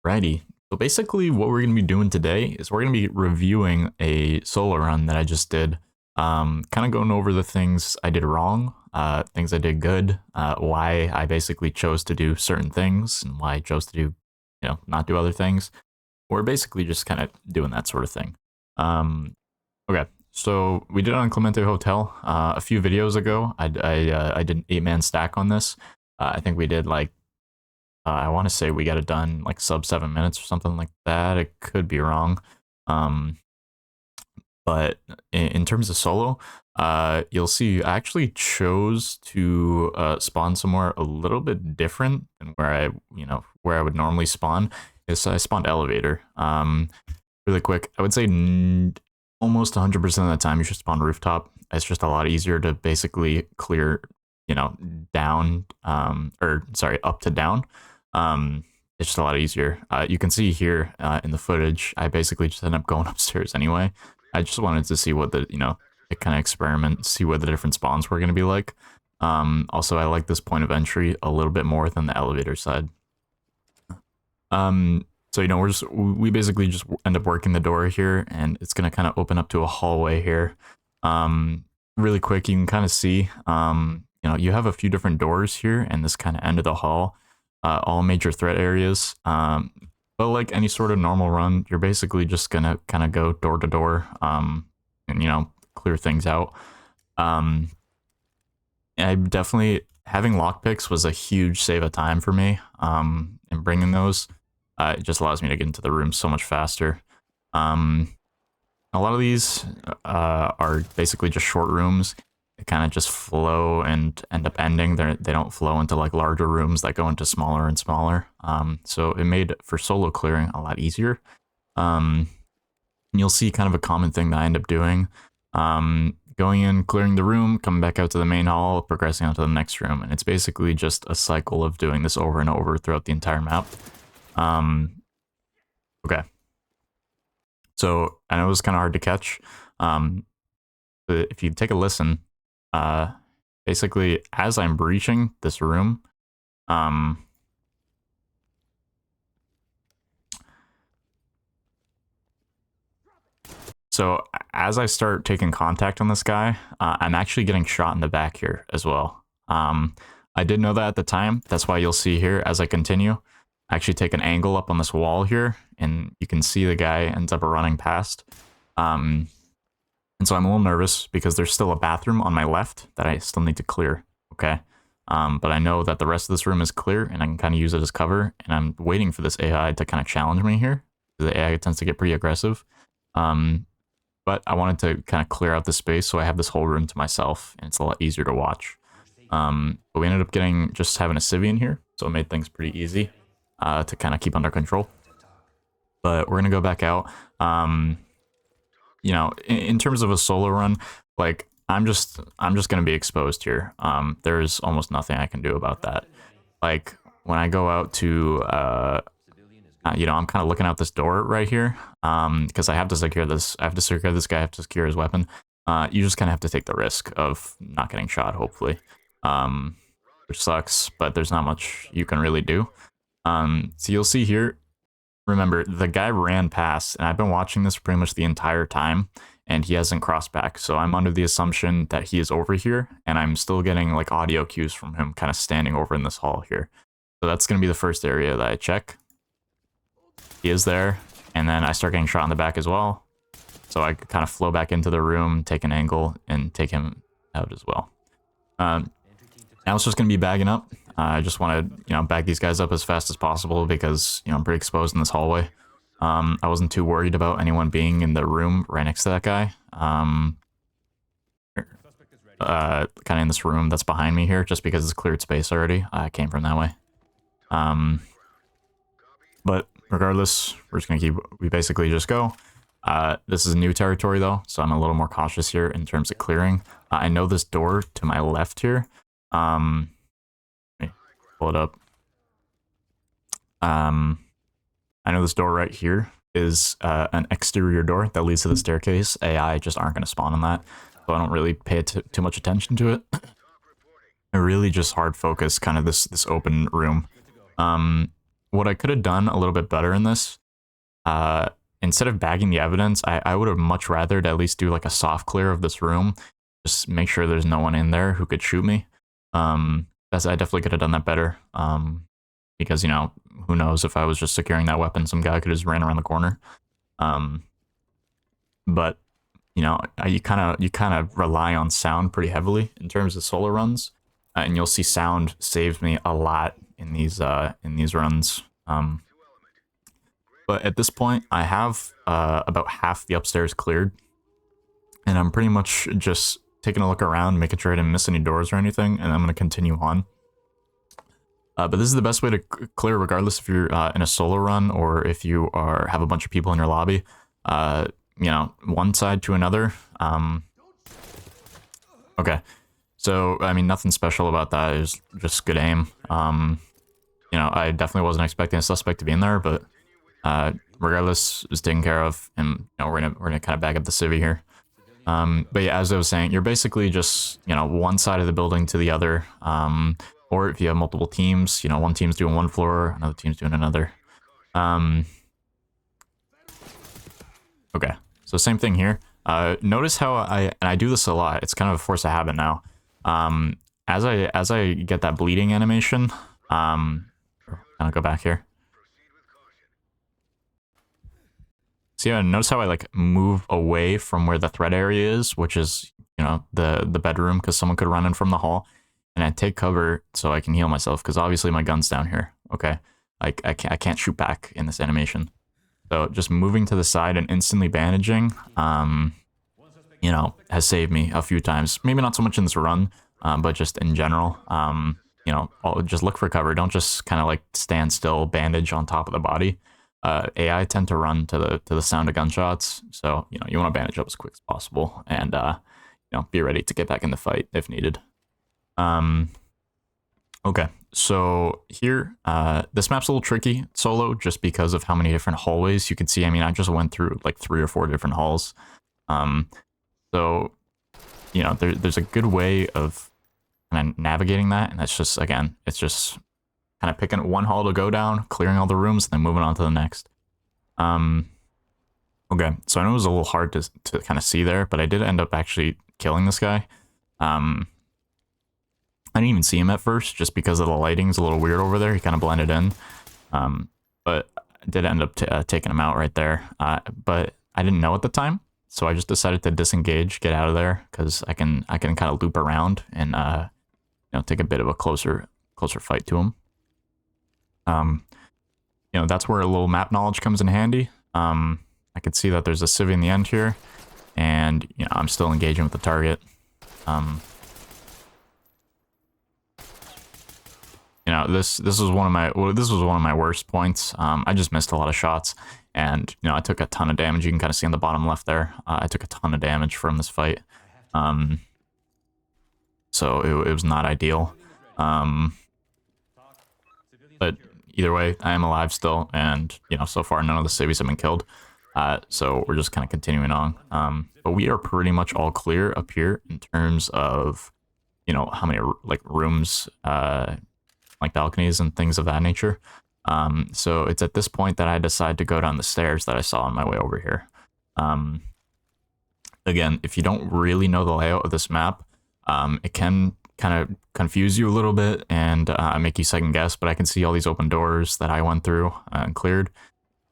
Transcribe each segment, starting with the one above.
Righty. So basically what we're going to be doing today is we're going to be reviewing a solo run that I just did. Kind of going over the things I did wrong, things I did good, why I basically chose to do certain things and why I chose to do, not do other things. We're basically just kind of doing that sort of thing. Okay, so we did it on Clemente Hotel a few videos ago. I did an 8-man stack on this. I think we did like I want to say we got it done like sub 7 minutes or something like that. It could be wrong. Um, but in terms of solo, you'll see I actually chose to spawn somewhere a little bit different than where I would normally spawn. Is I spawned elevator. Really quick, I would say almost 100% of the time you should spawn rooftop. It's just a lot easier to basically clear, down, or sorry, up to down. It's just a lot easier. You can see here in the footage, I basically just ended up going upstairs anyway. I just wanted to see what the, kind of experiment, see what the different spawns were going to be like. Also, I like this point of entry a little bit more than the elevator side. So, we basically just end up working the door here, and it's going to kind of open up to a hallway here. Really quick, you can kind of see, you have a few different doors here, and this kind of end of the hall. All major threat areas. But like any sort of normal run, you're basically just gonna kind of go door to door, and clear things out. I definitely having lockpicks was a huge save of time for me. And bringing those, it just allows me to get into the room so much faster. A lot of these are basically just short rooms. They kind of just flow and end up ending. They don't flow into like larger rooms that go into smaller and smaller. So it made for solo clearing a lot easier. You'll see kind of a common thing that I end up doing. Going in, clearing the room, coming back out to the main hall, progressing on to the next room. And it's basically just a cycle of doing this over and over throughout the entire map. Okay. So I know it was kind of hard to catch. But if you take a listen, basically as I'm breaching this room, so as I start taking contact on this guy, I'm actually getting shot in the back here as well. I did know that at the time. That's why you'll see here as I continue, I actually take an angle up on this wall here, and you can see the guy ends up running past. And so I'm a little nervous because there's still a bathroom on my left that I still need to clear, okay? But I know that the rest of this room is clear, and I can kind of use it as cover, and I'm waiting for this AI to kind of challenge me here. The AI tends to get pretty aggressive. But I wanted to kind of clear out the space, so I have this whole room to myself, and it's a lot easier to watch. But we ended up just having a civvy here, so it made things pretty easy to kind of keep under control. But we're going to go back out. In terms of a solo run, like I'm just gonna be exposed here. There's almost nothing I can do about that. Like when I go out to, I'm kind of looking out this door right here, because I have to secure this. I have to secure this guy. I have to secure his weapon. You just kind of have to take the risk of not getting shot, hopefully, which sucks. But there's not much you can really do. So you'll see here. Remember, the guy ran past, and I've been watching this pretty much the entire time, and he hasn't crossed back. So I'm under the assumption that he is over here, and I'm still getting like audio cues from him kind of standing over in this hall here. So that's going to be the first area that I check. He is there, and then I start getting shot in the back as well. So I kind of flow back into the room, take an angle, and take him out as well. Now it's just going to be bagging up. I just want to, bag these guys up as fast as possible because, I'm pretty exposed in this hallway. I wasn't too worried about anyone being in the room right next to that guy. Kind of in this room that's behind me here, just because it's cleared space already. I came from that way. But regardless, we basically just go. This is new territory though, so I'm a little more cautious here in terms of clearing. I know this door to my left here. Pull it up. I know this door right here is an exterior door that leads to the staircase. AI just aren't going to spawn on that, so I don't really pay too much attention to it. I really just hard focus kind of this open room. what I could have done a little bit better in this, instead of bagging the evidence, I would have much rather to at least do like a soft clear of this room. Just make sure there's no one in there who could shoot me. I definitely could have done that better. Because, you know, who knows, if I was just securing that weapon, some guy could have just ran around the corner. But you know, you kind of rely on sound pretty heavily in terms of solo runs, and you'll see sound saves me a lot in these runs. But at this point, I have about half the upstairs cleared, and I'm pretty much just taking a look around, making sure I didn't miss any doors or anything, and I'm going to continue on. But this is the best way to clear, regardless if you're in a solo run or if you have a bunch of people in your lobby. You know, one side to another. Okay, so I mean, nothing special about that. It was just good aim. You know, I definitely wasn't expecting a suspect to be in there, but regardless, it was taken care of, and you know, we're gonna kind of back up the civvy here. But yeah, as I was saying, you're basically just, you know, one side of the building to the other. Or if you have multiple teams, you know, one team's doing one floor, another team's doing another. Okay, so same thing here. Notice how I do this a lot. It's kind of a force of habit now. As I get that bleeding animation, I'll go back here. So yeah, notice how I like move away from where the threat area is, which is, you know, the bedroom, because someone could run in from the hall. And I take cover so I can heal myself, because obviously my gun's down here. Okay, like I can't shoot back in this animation. So just moving to the side and instantly bandaging, you know, has saved me a few times. Maybe not so much in this run, but just in general. You know, just look for cover. Don't just kind of like stand still, bandage on top of the body. AI tend to run to the sound of gunshots, so you know you want to bandage up as quick as possible, and you know, be ready to get back in the fight if needed. Okay, so here, this map's a little tricky solo just because of how many different hallways you can see. I mean, I just went through like 3 or 4 different halls. So, you know, there's a good way of kind of navigating that, and that's just, again, it's just kind of picking one hall to go down, clearing all the rooms, and then moving on to the next. Okay, so I know it was a little hard to kind of see there, but I did end up actually killing this guy. I didn't even see him at first, just because of the lighting's a little weird over there. He kind of blended in. But I did end up taking him out right there. But I didn't know at the time, so I just decided to disengage, get out of there, because I can kind of loop around and you know, take a bit of a closer fight to him. You know, that's where a little map knowledge comes in handy. I could see that there's a civvy in the end here, and you know, I'm still engaging with the target. You know, this was one of my worst points. I just missed a lot of shots, and you know, I took a ton of damage. You can kind of see on the bottom left there. I took a ton of damage from this fight. So it was not ideal. But either way, I am alive still, and you know, so far none of the civvies have been killed. So we're just kind of continuing on. But we are pretty much all clear up here in terms of, you know, how many like rooms, like balconies and things of that nature. So it's at this point that I decide to go down the stairs that I saw on my way over here. Again, if you don't really know the layout of this map, it can kind of confuse you a little bit and make you second guess, but I can see all these open doors that I went through and cleared.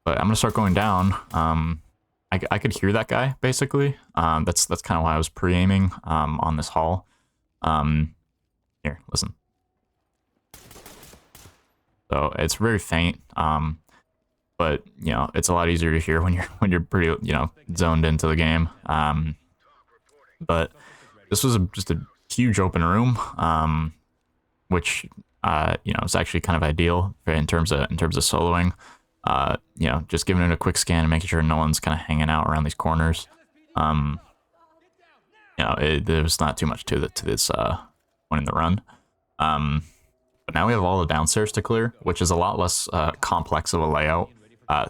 But I'm gonna start going down. I could hear that guy, basically. That's kind of why I was pre-aiming on this hall. Here, listen. So it's very faint, but you know, it's a lot easier to hear when you're pretty, you know, zoned into the game. But this was just a huge open room, which you know, is actually kind of ideal in terms of soloing. You know, just giving it a quick scan and making sure no one's kind of hanging out around these corners. You know, there's not too much to this one in the run. But now we have all the downstairs to clear, which is a lot less complex of a layout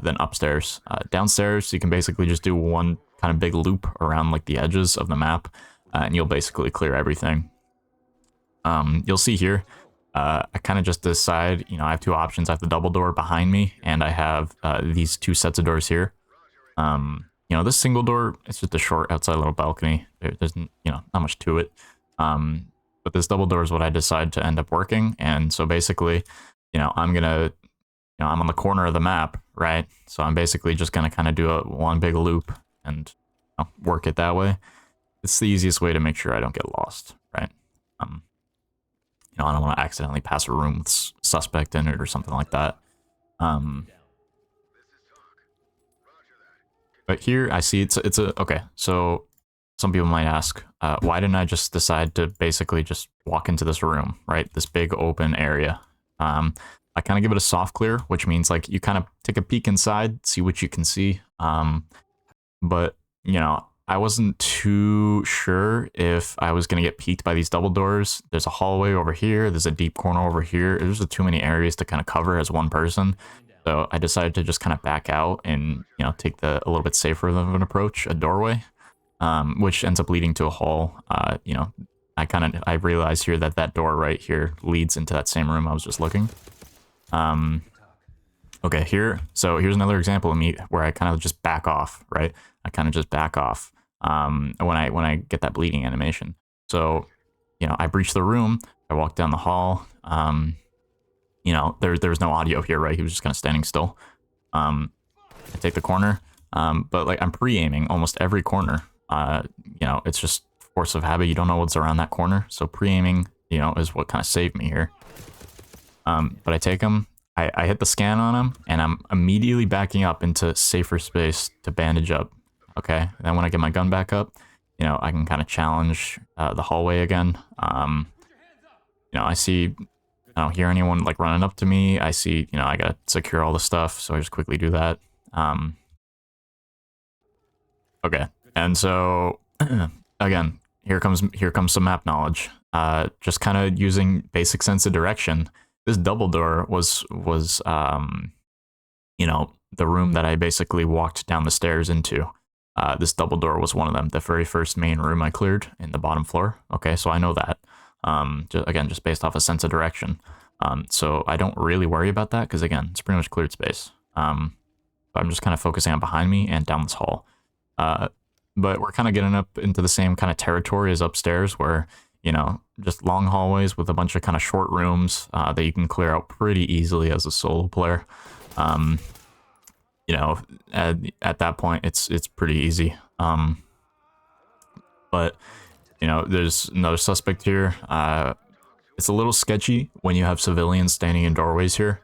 than upstairs. Downstairs, you can basically just do one kind of big loop around like the edges of the map, and you'll basically clear everything. You'll see here, I kind of just decide, you know, I have two options. I have the double door behind me, and I have these two sets of doors here. You know, this single door, it's just a short outside little balcony. There's, you know, not much to it. But this double door is what I decide to end up working. And so basically, you know, I'm on the corner of the map, right? So I'm basically just gonna kind of do one big loop and, you know, work it that way. It's the easiest way to make sure I don't get lost, right? You know, I don't want to accidentally pass a room with suspect in it or something like that. But here I see okay. So some people might ask, why didn't I just decide to basically just walk into this room, right? This big open area. I kind of give it a soft clear, which means like you kind of take a peek inside, see what you can see. But you know, I wasn't too sure if I was going to get peeked by these double doors. There's a hallway over here. There's a deep corner over here. There's just too many areas to kind of cover as one person. So I decided to just kind of back out and, you know, take a little bit safer of an approach, a doorway, which ends up leading to a hall. You know, I realized here that door right here leads into that same room I was just looking. Okay, so here's another example of me where I kind of just back off, right? I kind of just back off when I get that bleeding animation. So, you know, I breach the room, I walk down the hall. You know, there's no audio here, right? He was just kind of standing still. I take the corner, but like I'm pre-aiming almost every corner. You know, it's just force of habit. You don't know what's around that corner, so pre-aiming, you know, is what kind of saved me here. But I take him, I hit the scan on him, and I'm immediately backing up into safer space to bandage up. Okay, then when I get my gun back up, you know, I can kind of challenge the hallway again. You know, I don't hear anyone like running up to me. I see, you know, I gotta secure all the stuff, so I just quickly do that. Okay, and so again, here comes some map knowledge. Just kind of using basic sense of direction. This double door was you know, the room that I basically walked down the stairs into. This double door was one of them, the very first main room I cleared in the bottom floor. Okay, so I know that. Just based off a sense of direction. So I don't really worry about that because, again, it's pretty much cleared space. I'm just kind of focusing on behind me and down this hall. But we're kind of getting up into the same kind of territory as upstairs where, you know, just long hallways with a bunch of kind of short rooms that you can clear out pretty easily as a solo player. You know, at that point, it's pretty easy. But you know, there's another suspect here. It's a little sketchy when you have civilians standing in doorways here.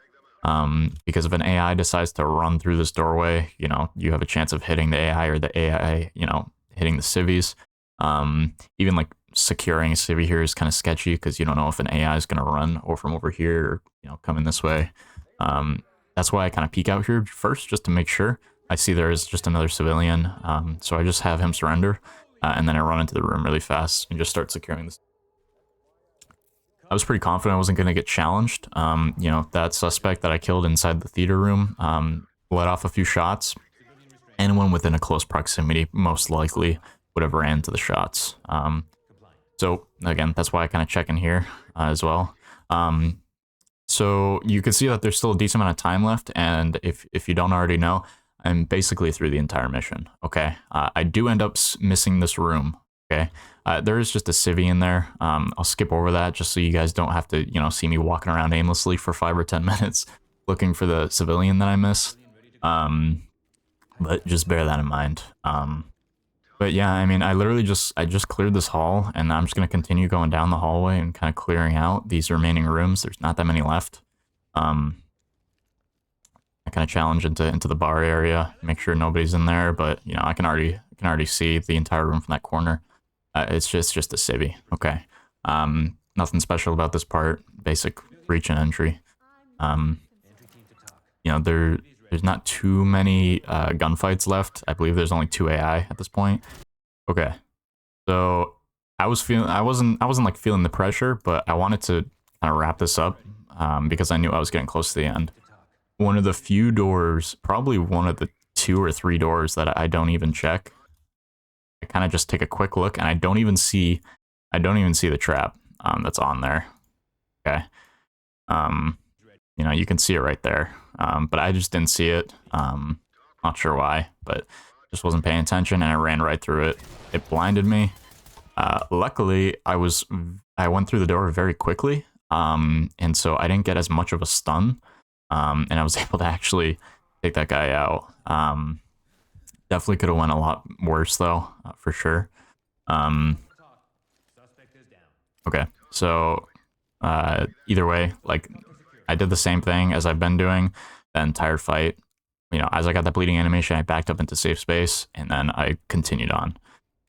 Because if an AI decides to run through this doorway, you know, you have a chance of hitting the AI or the AI, you know, hitting the civvies. Even like securing a civvy here is kind of sketchy because you don't know if an AI is going to run or from over here or, you know, come in this way. That's why I kind of peek out here first just to make sure. I see there is just another civilian, so I just have him surrender, and then I run into the room really fast and just start securing this. I was pretty confident I wasn't going to get challenged. You know, that suspect that I killed inside the theater room let off a few shots. Anyone within a close proximity most likely would have ran to the shots. So again, that's why I kind of check in here as well. So you can see that there's still a decent amount of time left, and if you don't already know, I'm basically through the entire mission. Okay, I do end up missing this room. Okay, there is just a civvy in there. I'll skip over that just so you guys don't have to, you know, see me walking around aimlessly for 5 or 10 minutes looking for the civilian that I missed. But just bear that in mind. But yeah, I mean, I just cleared this hall, and I'm just gonna continue going down the hallway and kind of clearing out these remaining rooms. There's not that many left. I kind of challenge into the bar area, make sure nobody's in there. But you know, I can already see the entire room from that corner. It's just a civvy. Okay. Nothing special about this part. Basic breach and entry. You know, there's not too many gunfights left. I believe there's only 2 AI at this point. Okay. So I wasn't like feeling the pressure, but I wanted to kind of wrap this up because I knew I was getting close to the end. One of the few doors, probably one of the 2 or 3 doors that I don't even check. I kind of just take a quick look, and I don't even see the trap that's on there. Okay. You know, you can see it right there. But I just didn't see it. Not sure why, but just wasn't paying attention and I ran right through it. It blinded me. Luckily, I went through the door very quickly, and so I didn't get as much of a stun, and I was able to actually take that guy out. Definitely could have went a lot worse though, for sure. Okay, so either way, like I did the same thing as I've been doing the entire fight. You know, as I got that bleeding animation, I backed up into safe space, and then I continued on.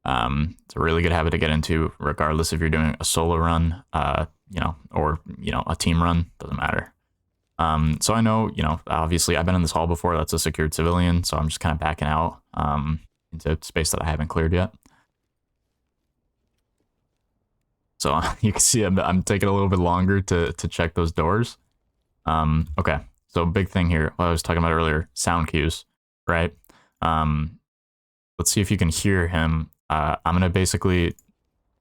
It's a really good habit to get into, regardless if you're doing a solo run, you know, or you know, a team run. Doesn't matter. So I know, you know, obviously I've been in this hall before. That's a secured civilian, so I'm just kind of backing out into space that I haven't cleared yet. So you can see I'm taking a little bit longer to check those doors. Okay, so big thing here, what I was talking about earlier, sound cues, right? Let's see if you can hear him. I'm gonna basically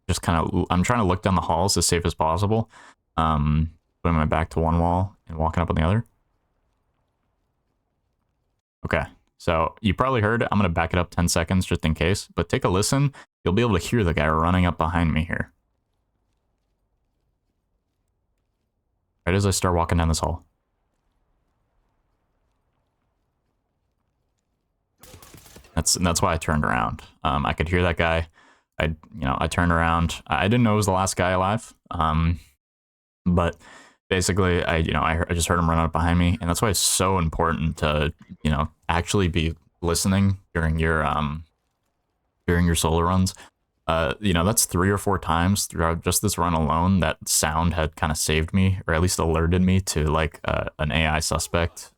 just kind of, I'm trying to look down the halls as safe as possible. Putting my back to one wall and walking up on the other. Okay, so you probably heard it. I'm gonna back it up 10 seconds just in case, but take a listen. You'll be able to hear the guy running up behind me here. Right as I start walking down this hall. That's why I turned around. I could hear that guy. I turned around. I didn't know it was the last guy alive. But basically, I just heard him run up behind me, and that's why it's so important to, you know, actually be listening during your solo runs. You know, that's 3 or 4 times throughout just this run alone that sound had kind of saved me, or at least alerted me to like an AI suspect.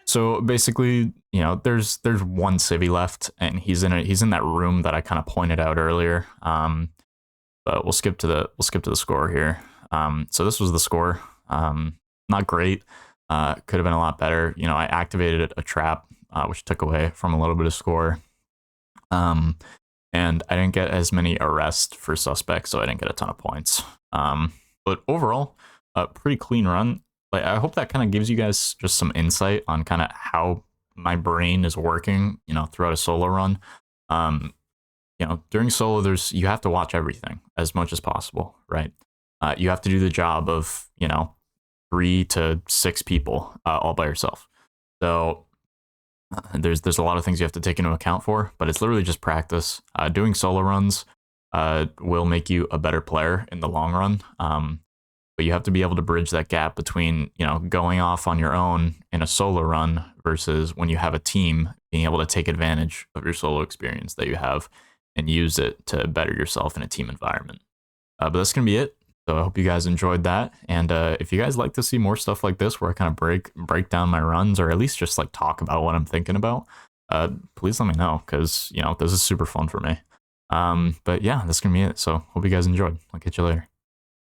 So basically, you know, there's one civvy left, and he's in that room that I kind of pointed out earlier. But we'll skip to the score here. So this was the score. Not great. Could have been a lot better. You know, I activated a trap, which took away from a little bit of score. And I didn't get as many arrests for suspects, so I didn't get a ton of points. But overall, a pretty clean run. Like, I hope that kind of gives you guys just some insight on kind of how my brain is working, you know, throughout a solo run. You know, during solo, you have to watch everything as much as possible, right? You have to do the job of, you know, 3 to 6 people all by yourself. So there's a lot of things you have to take into account for, but it's literally just practice. Doing solo runs will make you a better player in the long run. But you have to be able to bridge that gap between, you know, going off on your own in a solo run versus when you have a team, being able to take advantage of your solo experience that you have and use it to better yourself in a team environment. But that's going to be it. So I hope you guys enjoyed that. And if you guys like to see more stuff like this, where I kind of break down my runs, or at least just like talk about what I'm thinking about, please let me know, because, you know, this is super fun for me. But yeah, that's going to be it. So hope you guys enjoyed. I'll catch you later.